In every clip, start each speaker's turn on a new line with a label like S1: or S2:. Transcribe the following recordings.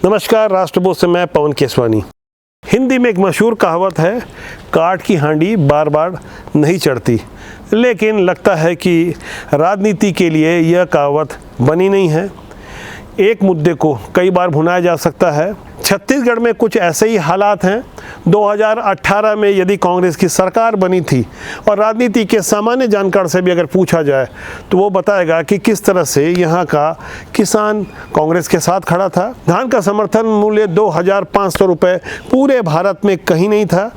S1: नमस्कार, राष्ट्रबोध से मैं पवन केसवानी। हिंदी में एक मशहूर कहावत है, काठ की हांडी बार बार नहीं चढ़ती। लेकिन लगता है कि राजनीति के लिए यह कहावत बनी नहीं है। एक मुद्दे को कई बार भुनाया जा सकता है। छत्तीसगढ़ में कुछ ऐसे ही हालात हैं। 2018 में यदि कांग्रेस की सरकार बनी थी और राजनीति के सामान्य जानकार से भी अगर पूछा जाए तो वो बताएगा कि किस तरह से यहाँ का किसान कांग्रेस के साथ खड़ा था। धान का समर्थन मूल्य 2,500 रुपये पूरे भारत में कहीं नहीं था।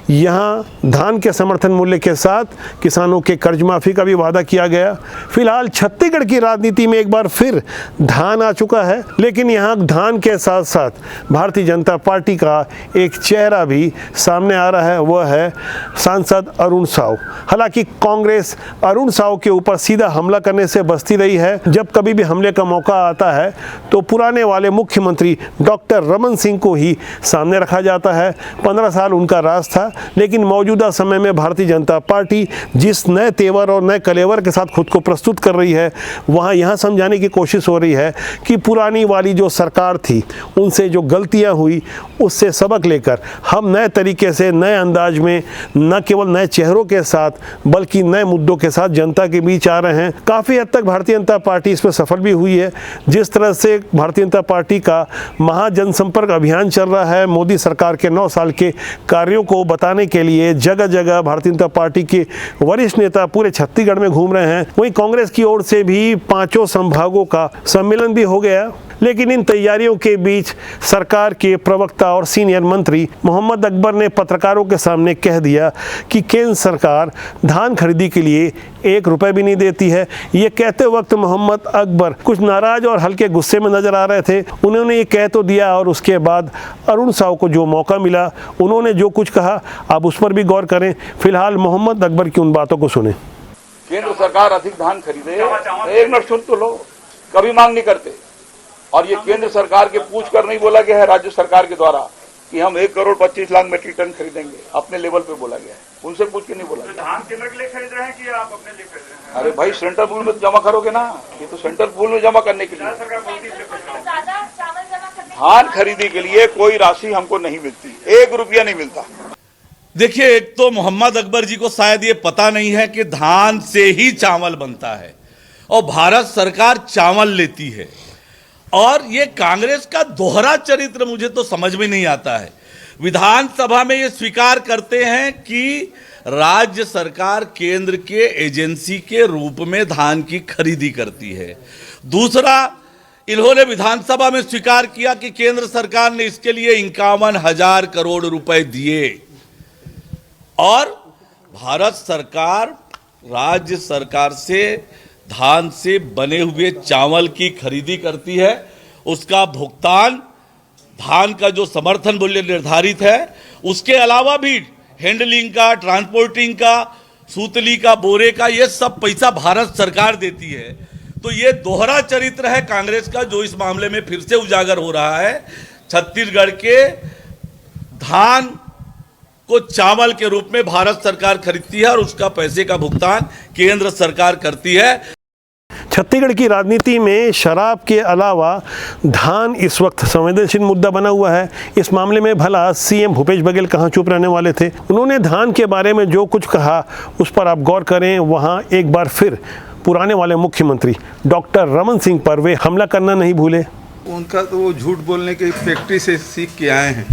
S1: यहाँ धान के समर्थन मूल्य के साथ किसानों के कर्ज माफ़ी का भी वादा किया गया। फिलहाल छत्तीसगढ़ की राजनीति में एक बार फिर धान आ चुका है, लेकिन यहाँ धान के साथ साथ भारतीय जनता पार्टी का एक चेहरा भी सामने आ रहा है, वह है सांसद अरुण साव। हालांकि कांग्रेस अरुण साव के ऊपर सीधा हमला करने से बचती रही है। जब कभी भी हमले का मौका आता है तो पुराने वाले मुख्यमंत्री डॉक्टर रमन सिंह को ही सामने रखा जाता है। 15 साल उनका राज था, लेकिन मौजूदा समय में भारतीय जनता पार्टी जिस नए तेवर और नए कलेवर के साथ खुद को प्रस्तुत कर रही है, वहाँ यहाँ समझाने की कोशिश हो रही है कि पुरानी वाली जो सरकार थी उनसे जो गलतियाँ हुई उससे सबक लेकर हम नए तरीके से, नए अंदाज में, न केवल नए चेहरों के साथ बल्कि नए मुद्दों के साथ जनता के बीच आ रहे हैं। काफ़ी हद तक भारतीय जनता पार्टी इसमें सफल भी हुई है। जिस तरह से भारतीय जनता पार्टी का महाजनसंपर्क अभियान चल रहा है, मोदी सरकार के 9 साल के कार्यों को बताने के लिए जगह जगह भारतीय जनता पार्टी के वरिष्ठ नेता पूरे छत्तीसगढ़ में घूम रहे हैं। वहीं कांग्रेस की ओर से भी 5 संभागों का सम्मेलन भी हो गया। लेकिन इन तैयारियों के बीच सरकार के प्रवक्ता और सीनियर मंत्री मोहम्मद अकबर ने पत्रकारों के सामने कह दिया कि केंद्र सरकार धान खरीदी के लिए 1 रुपये भी नहीं देती है। ये कहते वक्त मोहम्मद अकबर कुछ नाराज और हल्के गुस्से में नजर आ रहे थे। उन्होंने ये कह तो दिया और उसके बाद अरुण साव को जो मौका मिला, उन्होंने जो कुछ कहा, आप उस पर भी गौर करें। फिलहाल मोहम्मद अकबर की उन बातों को सुने।
S2: केंद्र सरकार अधिक धान खरीदे, एक मिनट सुन तो लो, कभी मांग नहीं करते। और ये केंद्र सरकार के पूछ कर नहीं बोला गया है राज्य सरकार के द्वारा कि हम 1,25,00,000 मेट्रिक टन खरीदेंगे, अपने लेवल पे बोला गया है। उनसे पूछ के नहीं बोला गया।
S3: धान केंद्र के लिए खरीद रहे हैं कि आप अपने लिए खरीद रहे हैं?
S2: अरे भाई, सेंट्रल पूल में जमा करोगे ना, ये तो सेंट्रल पूल में जमा करने के लिए। धान खरीदी के लिए कोई राशि हमको नहीं मिलती, 1 रुपया नहीं मिलता।
S4: देखिए, एक तो मोहम्मद अकबर जी को शायद ये पता नहीं है कि धान से ही चावल बनता है और भारत सरकार चावल लेती है। और ये कांग्रेस का दोहरा चरित्र मुझे तो समझ में नहीं आता है। विधानसभा में ये स्वीकार करते हैं कि राज्य सरकार केंद्र के एजेंसी के रूप में धान की खरीदी करती है। दूसरा, इन्होंने विधानसभा में स्वीकार किया कि केंद्र सरकार ने इसके लिए 51,000 करोड़ रुपए दिए और भारत सरकार राज्य सरकार से धान से बने हुए चावल की खरीदी करती है। उसका भुगतान, धान का जो समर्थन मूल्य निर्धारित है उसके अलावा भी हैंडलिंग का, ट्रांसपोर्टिंग का, सूतली का, बोरे का, ये सब पैसा भारत सरकार देती है। तो ये दोहरा चरित्र है कांग्रेस का, जो इस मामले में फिर से उजागर हो रहा है। छत्तीसगढ़ के धान को चावल के रूप में भारत सरकार खरीदती है और उसका पैसे का भुगतान केंद्र सरकार करती है।
S1: छत्तीसगढ़ की राजनीति में शराब के अलावा धान इस वक्त संवेदनशील मुद्दा बना हुआ है। इस मामले में भला सीएम भूपेश बघेल कहाँ चुप रहने वाले थे। उन्होंने धान के बारे में जो कुछ कहा उस पर आप गौर करें। वहाँ एक बार फिर पुराने वाले मुख्यमंत्री डॉक्टर रमन सिंह पर वे हमला करना नहीं भूले।
S5: उनका तो वो झूठ बोलने की फैक्ट्री से सीख के आए हैं,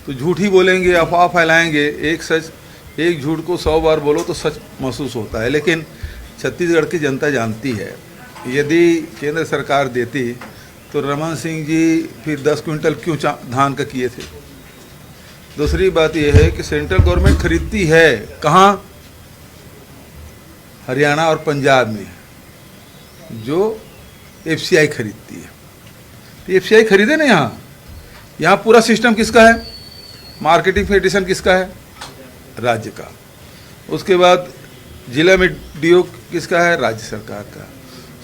S5: तो झूठ ही बोलेंगे, अफवाह फैलाएंगे। एक सच, एक झूठ को 100 बार बोलो तो सच महसूस होता है। लेकिन छत्तीसगढ़ की जनता जानती है, यदि केंद्र सरकार देती तो रमन सिंह जी फिर 10 क्विंटल क्यों धान का किए थे। दूसरी बात यह है कि सेंट्रल गवर्नमेंट खरीदती है कहाँ? हरियाणा और पंजाब में, जो एफसीआई खरीदती है। तो एफसीआई खरीदे ना, यहाँ पूरा सिस्टम किसका है? मार्केटिंग फेडरेशन किसका है? राज्य का। उसके बाद जिला में डीओ किसका है? राज्य सरकार का।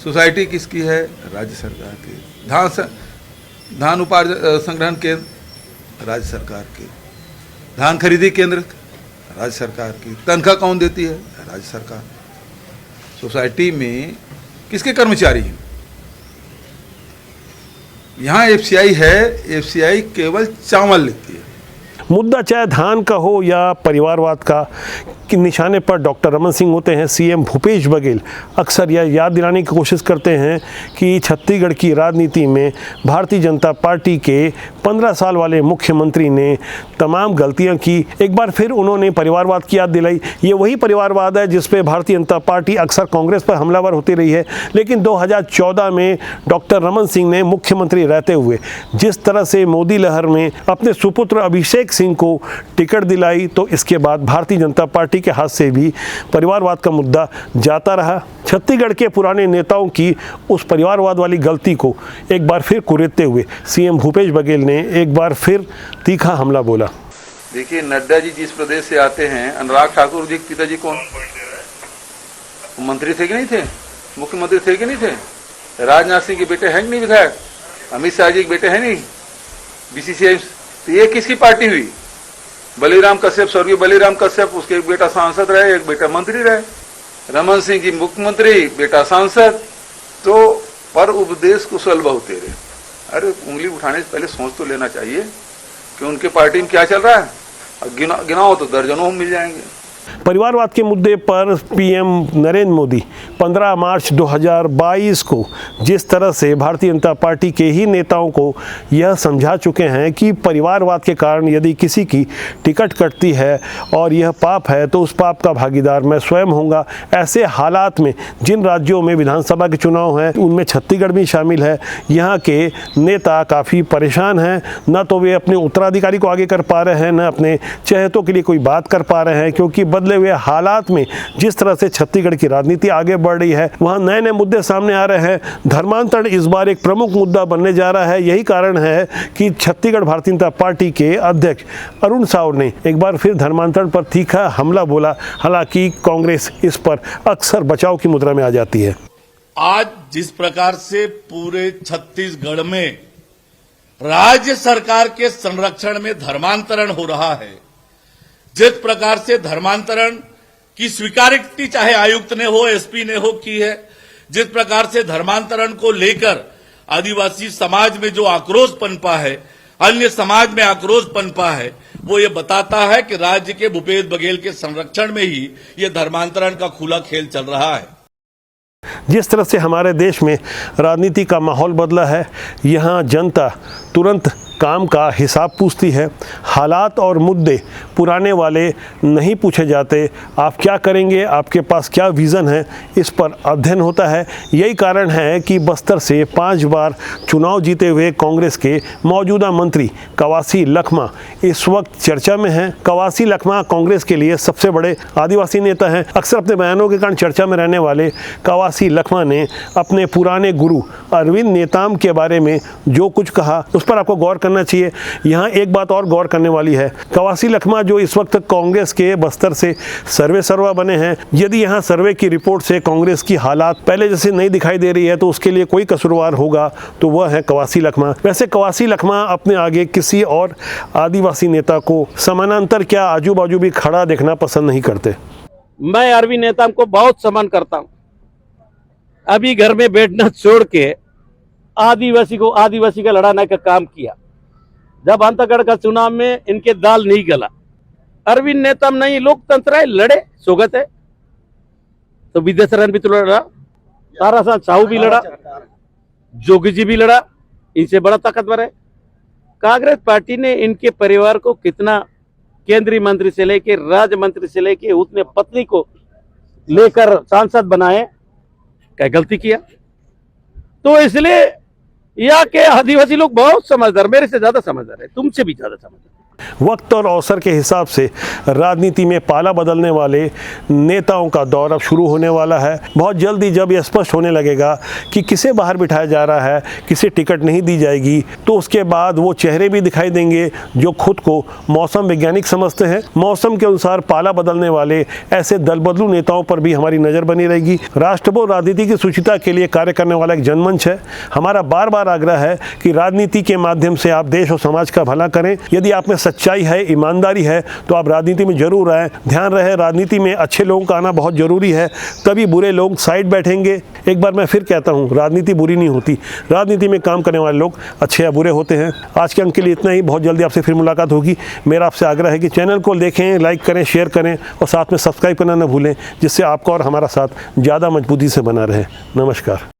S5: सोसाइटी किसकी है? राज्य सरकार की। धान उपार्जन संग्रहण केंद्र राज्य सरकार के। धान खरीदी केंद्र राज्य सरकार की। तनख्वाह कौन देती है? राज्य सरकार। सोसाइटी में किसके कर्मचारी हैं? यहाँ एफसीआई है, एफसीआई केवल चावल लेती है।
S1: मुद्दा चाहे धान का हो या परिवारवाद का, कि निशाने पर डॉक्टर रमन सिंह होते हैं। सीएम भूपेश बघेल अक्सर यह याद दिलाने की कोशिश करते हैं कि छत्तीसगढ़ की राजनीति में भारतीय जनता पार्टी के 15 साल वाले मुख्यमंत्री ने तमाम गलतियां की। एक बार फिर उन्होंने परिवारवाद की याद दिलाई। ये वही परिवारवाद है जिस पे भारतीय जनता पार्टी अक्सर कांग्रेस पर हमलावर होती रही है। लेकिन 2014 में डॉक्टर रमन सिंह ने मुख्यमंत्री रहते हुए जिस तरह से मोदी लहर में अपने सुपुत्र अभिषेक सिंह को टिकट दिलाई, तो इसके बाद भारतीय जनता पार्टी के हाथ से भी परिवारवाद का मुद्दा जाता रहा। छत्तीसगढ़ के पुराने नेताओं की उस परिवारवाद वाली गलती को एक बार फिर कुरेदते हुए सीएम भूपेश बघेल ने एक बार फिर तीखा हमला बोला।
S5: देखिए, नड्डा जी जिस प्रदेश से आते हैं, अनुराग ठाकुर जी के पिताजी कौन मंत्री थे कि नहीं थे, मुख्यमंत्री थे कि नहीं थे? राजनाथ सिंह के बेटे हैं कि नहीं विधायक? अमित शाह जी के बेटे हैं नहीं बीसीसीआई? तो ये किसकी पार्टी हुई? बलीराम कश्यप, स्वर्गीय बलीराम कश्यप, उसके एक बेटा सांसद रहे, एक बेटा मंत्री रहे। रमन सिंह जी मुख्यमंत्री, बेटा सांसद। तो पर उपदेश कुशल बहु तेरे। अरे उंगली उठाने से पहले सोच तो लेना चाहिए कि उनके पार्टी में क्या चल रहा है। गिनाओ तो दर्जनों मिल जाएंगे।
S1: परिवारवाद के मुद्दे पर पीएम नरेंद्र मोदी 15 मार्च 2022 को जिस तरह से भारतीय जनता पार्टी के ही नेताओं को यह समझा चुके हैं कि परिवारवाद के कारण यदि किसी की टिकट कटती है और यह पाप है तो उस पाप का भागीदार मैं स्वयं होऊंगा। ऐसे हालात में जिन राज्यों में विधानसभा के चुनाव हैं उनमें छत्तीसगढ़ भी शामिल है, यहाँ के नेता काफ़ी परेशान हैं। न तो वे अपने उत्तराधिकारी को आगे कर पा रहे हैं, न अपने चहेतों के लिए कोई बात कर पा रहे हैं, क्योंकि बदले हुए हालात में जिस तरह से छत्तीसगढ़ की राजनीति आगे बढ़ रही है वहां नए नए मुद्दे सामने आ रहे हैं। धर्मांतरण इस बार एक प्रमुख मुद्दा बनने जा रहा है। यही कारण है कि छत्तीसगढ़ भारतीय जनता पार्टी के अध्यक्ष अरुण साव ने एक बार फिर धर्मांतरण पर तीखा हमला बोला। हालांकि कांग्रेस इस पर अक्सर बचाव की मुद्रा में आ जाती है।
S4: आज जिस प्रकार से पूरे छत्तीसगढ़ में राज्य सरकार के संरक्षण में धर्मांतरण हो रहा है, जिस प्रकार से धर्मांतरण की स्वीकृति चाहे आयुक्त ने हो, एसपी ने हो की है, जिस प्रकार से धर्मांतरण को लेकर आदिवासी समाज में जो आक्रोश पनपा है, अन्य समाज में आक्रोश पनपा है, वो ये बताता है कि राज्य के भूपेश बघेल के संरक्षण में ही ये धर्मांतरण का खुला खेल चल रहा है।
S1: जिस तरह से हमारे देश में राजनीति का माहौल बदला है, यहाँ जनता तुरंत काम का हिसाब पूछती है। हालात और मुद्दे पुराने वाले नहीं पूछे जाते। आप क्या करेंगे, आपके पास क्या विज़न है, इस पर अध्ययन होता है। यही कारण है कि बस्तर से 5 बार चुनाव जीते हुए कांग्रेस के मौजूदा मंत्री कवासी लखमा इस वक्त चर्चा में हैं। कवासी लखमा कांग्रेस के लिए सबसे बड़े आदिवासी नेता हैं। अक्सर अपने बयानों के कारण चर्चा में रहने वाले कवासी लखमा ने अपने पुराने गुरु अरविंद नेताम के बारे में जो कुछ कहा उस पर आपको गौर करना चाहिए। यहाँ एक बात और गौर करने वाली है। कवासी लखमा जो इस वक्त कांग्रेस के बस्तर से सर्वे सर्वा बने हैं, यदि यहाँ सर्वे की रिपोर्ट से कांग्रेस की हालात पहले जैसे नहीं दिखाई दे रही है तो उसके लिए कोई कसूरवार होगा तो वह है कवासी लखमा। वैसे कवासी लखमा अपने आगे किसी और आदिवासी नेता को समानांतर क्या आजू बाजू भी खड़ा देखना पसंद नहीं करते।
S6: मैं अरविंद नेताम को बहुत सम्मान करता हूँ। अभी घर में बैठना छोड़ के आदिवासी का लड़ाने का काम किया। जब अंतगढ़ का चुनाव में इनके दाल नहीं गला, अरविंद नेताम नहीं लोकतंत्र है, लड़े, स्वागत है। तो विद्याचरण भी तो लड़ा, ताराचंद साहू भी लड़ा, जोगी जी भी लड़ा, इनसे बड़ा ताकतवर है। कांग्रेस पार्टी ने इनके परिवार को कितना केंद्रीय मंत्री से लेके राज्य मंत्री से लेके उसने पत्नी को लेकर सांसद बनाए, क्या गलती किया? तो इसलिए यहाँ के आदिवासी लोग बहुत समझदार, मेरे से ज्यादा समझदार है, तुमसे भी ज्यादा समझदार।
S1: वक्त और अवसर के हिसाब से राजनीति में पाला बदलने वाले नेताओं का दौर अब शुरू होने वाला है। बहुत जल्दी जब यह स्पष्ट होने लगेगा कि किसे बाहर बिठाया जा रहा है, किसे टिकट नहीं दी जाएगी, तो उसके बाद वो चेहरे भी दिखाई देंगे जो खुद को मौसम वैज्ञानिक समझते हैं। मौसम के अनुसार पाला बदलने वाले ऐसे दल बदलू नेताओं पर भी हमारी नज़र बनी रहेगी। राष्ट्रबोध राजनीति की शुचिता के लिए कार्य करने वाला एक जनमंच है। हमारा बार बार आग्रह है कि राजनीति के माध्यम से आप देश और समाज का भला करें। यदि आप में सच्चाई है, ईमानदारी है तो आप राजनीति में जरूर आएँ। ध्यान रहे, राजनीति में अच्छे लोगों का आना बहुत ज़रूरी है, तभी बुरे लोग साइड बैठेंगे। एक बार मैं फिर कहता हूँ, राजनीति बुरी नहीं होती, राजनीति में काम करने वाले लोग अच्छे या बुरे होते हैं। आज के अंक के लिए इतना ही, बहुत जल्दी आपसे फिर मुलाकात होगी। मेरा आपसे आग्रह है कि चैनल को देखें, लाइक करें, शेयर करें और साथ में सब्सक्राइब करना न भूलें, जिससे आपका और हमारा साथ ज़्यादा मजबूती से बना रहे। नमस्कार।